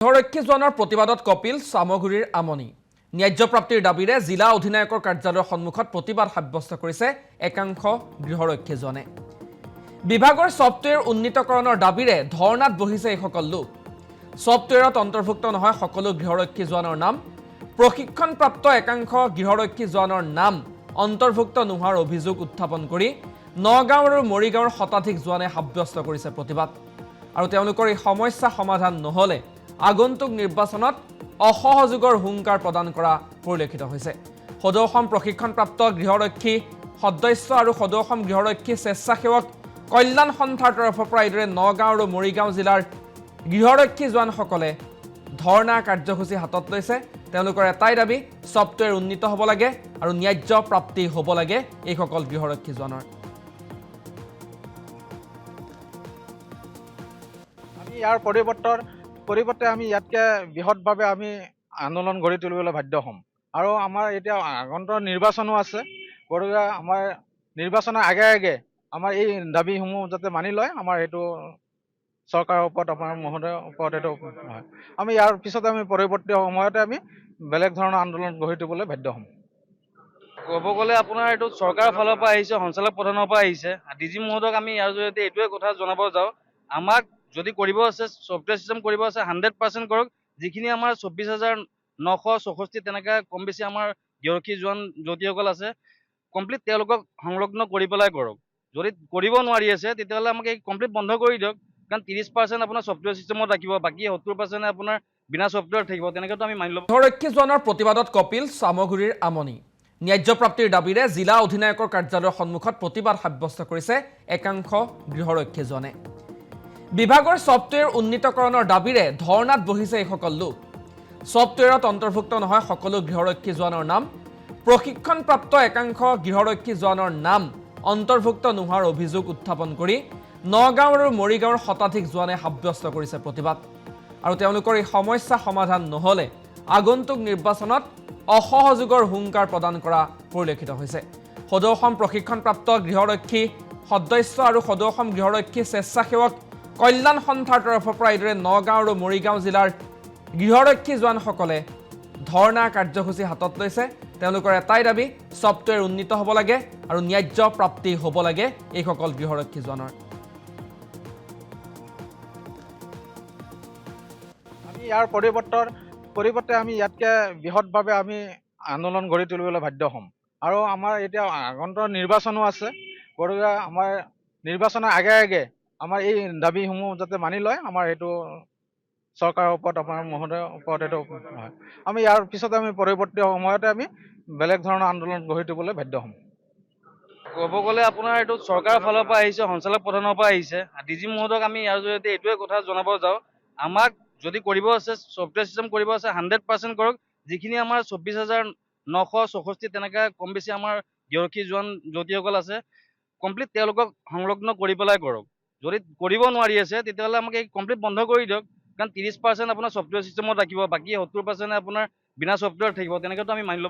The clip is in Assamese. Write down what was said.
গৃহৰক্ষী জোৱানৰ প্ৰতিবাদত কপিল চামগুৰিৰ আমনি ন্যায্য প্ৰাপ্তিৰ দাবীৰে জিলা অধিনায়কৰ কাৰ্যালয়ৰ সন্মুখত প্ৰতিবাদ সাব্যস্ত কৰিছে একাংশ গৃহৰক্ষী জোৱানে বিভাগৰ ছফটৱেৰ উন্নীতকৰণৰ দাবীৰে ধৰ্ণাত বহিছে এইসকল লোক ছফটৱেৰত অন্তৰ্ভুক্ত নহয় সকলো গৃহৰক্ষী জোৱানৰ নাম প্ৰশিক্ষণপ্ৰাপ্ত একাংশ গৃহৰক্ষী জোৱানৰ নাম অন্তৰ্ভুক্ত নোহোৱাৰ অভিযোগ উত্থাপন কৰি নগাঁও আৰু মৰিগাঁৱৰ শতাধিক জোৱানে সাব্যস্ত কৰিছে প্ৰতিবাদ আৰু তেওঁলোকৰ এই সমস্যা সমাধান নহলে আগন্তুক নিৰ্বাচনত অসহযোগৰ হুংকাৰ প্ৰদান কৰা পৰিলক্ষিত হৈছে সদৌ অসম প্ৰশিক্ষণপ্ৰাপ্ত গৃহৰক্ষী সদস্য আৰু সদৌ অসম গৃহৰক্ষী স্বেচ্ছাসেৱক কল্যাণ সন্থাৰ তৰফৰ পৰা এইদৰে নগাঁও আৰু মৰিগাঁও জিলাৰ গৃহৰক্ষী জোৱানসকলে ধৰ্ণা কাৰ্যসূচী হাতত লৈছে তেওঁলোকৰ এটাই দাবী ছফটৱেৰ উন্নীত হ'ব লাগে আৰু ন্যায্য প্ৰাপ্তি হ'ব লাগে এইসকল গৃহৰক্ষী জোৱানৰ আমি ইয়াৰ পৰিৱৰ্তে আমি ইয়াতকে বৃহৎভাৱে আমি আন্দোলন গঢ়ি তুলিবলৈ বাধ্য হ'ম আৰু আমাৰ এতিয়া আগন্তুক নিৰ্বাচনো আছে গতিকে আমাৰ নিৰ্বাচনৰ আগে আমাৰ এই দাবীসমূহ যাতে মানি লয় আমাৰ এইটো চৰকাৰৰ ওপৰত আমাৰ মহোদয়ৰ ওপৰত এইটো হয় আমি ইয়াৰ পিছত আমি পৰৱৰ্তী সময়তে আমি বেলেগ ধৰণৰ আন্দোলন গঢ়ি তুলিবলৈ বাধ্য হ'ম ক'ব গ'লে আপোনাৰ এইটো চৰকাৰৰ ফালৰ পৰা আহিছে সঞ্চালক প্ৰধানৰ পৰা আহিছে ডিজি মহোদয়ক আমি ইয়াৰ জৰিয়তে এইটোৱে কথা জনাব যাওঁ আমাক যদি কৰিব আছে ছফটৱেৰ চিষ্টেম কৰিব আছে 100% কৰক যিখিনি আমাৰ 24,964 তেনেকৈ কম বেছি আমাৰ গৃহৰক্ষী জোৱান যুৱতীসকল আছে কমপ্লিট তেওঁলোকক সংলগ্ন কৰি পেলাই কৰক যদি কৰিব নোৱাৰি আছে তেতিয়াহ'লে আমাক এই কমপ্লিট বন্ধ কৰি দিয়ক কাৰণ 30% আপোনাৰ ছফটৱেৰ চিষ্টেমত ৰাখিব বাকী 70% আপোনাৰ বিনা ছফটৱেৰ থাকিব তেনেকৈতো আমি মানি ল'ব গৃহৰক্ষী জোৱানৰ প্ৰতিবাদত কপিল চামগুৰিৰ আমনি ন্যায্য প্ৰাপ্তিৰ দাবীৰে জিলা অধিনায়কৰ কাৰ্যালয়ৰ সন্মুখত প্ৰতিবাদ সাব্যস্ত কৰিছে একাংশ গৃহৰক্ষী জোৱানে বিভাগৰ ছফটৱেৰ উন্নীতকৰণৰ দাবীৰে ধৰ্ণাত বহিছে এইসকল লোক ছফটৱেৰত অন্তৰ্ভুক্ত নহয় সকলো গৃহৰক্ষী জোৱানৰ নাম প্ৰশিক্ষণপ্ৰাপ্ত একাংশ গৃহৰক্ষী জোৱানৰ নাম অন্তৰ্ভুক্ত নোহোৱাৰ অভিযোগ উত্থাপন কৰি নগাঁও আৰু মৰিগাঁৱৰ শতাধিক জোৱানে সাব্যস্ত কৰিছে প্ৰতিবাদ আৰু তেওঁলোকৰ এই সমস্যা সমাধান নহলে আগন্তুক নিৰ্বাচনত অসহযোগৰ হুংকাৰ প্ৰদান কৰা পৰিলক্ষিত হৈছে সদৌ অসম প্ৰশিক্ষণপ্ৰাপ্ত গৃহৰক্ষী সদস্য আৰু সদৌ অসম গৃহৰক্ষী স্বেচ্ছাসেৱক কল্যাণ সন্থাৰ তৰফৰ পৰা এইদৰে নগাঁও আৰু মৰিগাঁও জিলাৰ গৃহৰক্ষী জোৱানসকলে ধৰ্ণা কাৰ্যসূচী হাতত লৈছে তেওঁলোকৰ এটাই দাবী ছফটৱেৰ উন্নীত হ'ব লাগে আৰু ন্যায্য প্ৰাপ্তি হ'ব লাগে এইসকল গৃহৰক্ষী জোৱানৰ আমি ইয়াৰ পৰিৱৰ্তে আমি ইয়াতকে বৃহৎভাৱে আমি আন্দোলন গঢ়ি তুলিবলৈ বাধ্য হ'ম আৰু আমাৰ এতিয়া আগন্তুক নিৰ্বাচনো আছে গতিকে আমাৰ নিৰ্বাচনৰ আগে আমাৰ এই দাবীসমূহ যাতে মানি লয় আমাৰ এইটো চৰকাৰৰ ওপৰত আমাৰ মহোদয়ৰ ওপৰত এইটো হয় আমি ইয়াৰ পিছত আমি পৰৱৰ্তী সময়তে আমি বেলেগ ধৰণৰ আন্দোলন গঢ়ি তুলিবলৈ বাধ্য হ'ম ক'ব গ'লে আপোনাৰ এইটো চৰকাৰৰ ফালৰ পৰা আহিছে সঞ্চালক প্ৰধানৰ পৰা আহিছে ডিজি মহোদয়ক আমি ইয়াৰ জৰিয়তে এইটোৱে কথা জনাব যাওঁ আমাক যদি কৰিব আছে ছফটৱেৰ চিষ্টেম কৰিব আছে 100% কৰক যিখিনি আমাৰ 24,964 তেনেকৈ কম বেছি আমাৰ গৃহৰক্ষী জোৱান যুৱতীসকল আছে কমপ্লিট তেওঁলোকক সংলগ্ন কৰি পেলাই কৰক যদি কৰিব নোৱাৰি আছে তেতিয়াহ'লে আমাক এই কমপ্লিট বন্ধ কৰি দিয়ক কাৰণ 30% আপোনাৰ ছফটৱেৰ চিষ্টেমত ৰাখিব বাকী 70% আপোনাৰ বিনা ছফটৱেৰ থাকিব তেনেকৈতো আমি মানি ল'ব